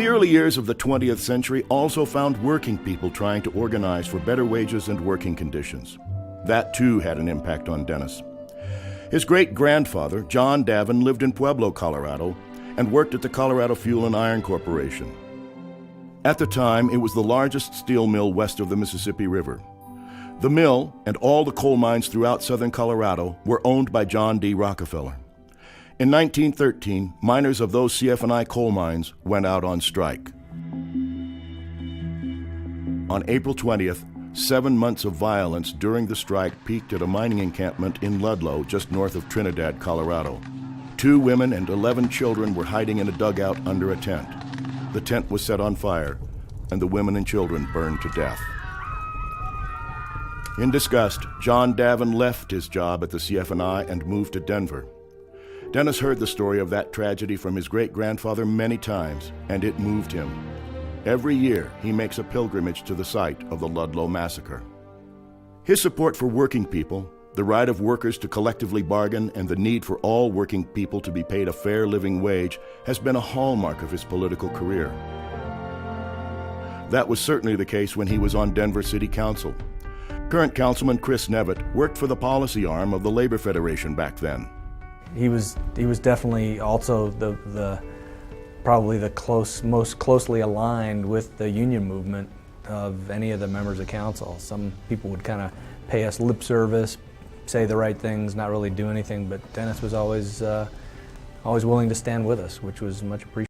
The early years of the 20th century also found working people trying to organize for better wages and working conditions. That too had an impact on Denis. His great-grandfather, John Davin, lived in Pueblo, Colorado, and worked at the Colorado Fuel and Iron Corporation. At the time, it was the largest steel mill west of the Mississippi River. The mill and all the coal mines throughout southern Colorado were owned by John D. Rockefeller. In 1913, miners of those CF&I coal mines went out on strike. On April 20th, 7 months of violence during the strike peaked at a mining encampment in Ludlow, just north of Trinidad, Colorado. 2 women and 11 children were hiding in a dugout under a tent. The tent was set on fire, and the women and children burned to death. In disgust, John Davin left his job at the CF&I and moved to Denver. Denis heard the story of that tragedy from his great-grandfather many times, and it moved him. Every year, he makes a pilgrimage to the site of the Ludlow Massacre. His support for working people, the right of workers to collectively bargain, and the need for all working people to be paid a fair living wage has been a hallmark of his political career. That was certainly the case when he was on Denver City Council. Current Councilman Chris Nevitt worked for the policy arm of the Labor Federation back then. He was definitely also probably the most closely aligned with the union movement of any of the members of council. Some people would kind of pay us lip service, say the right things, not really do anything, but Denis was always willing to stand with us, which was much appreciated.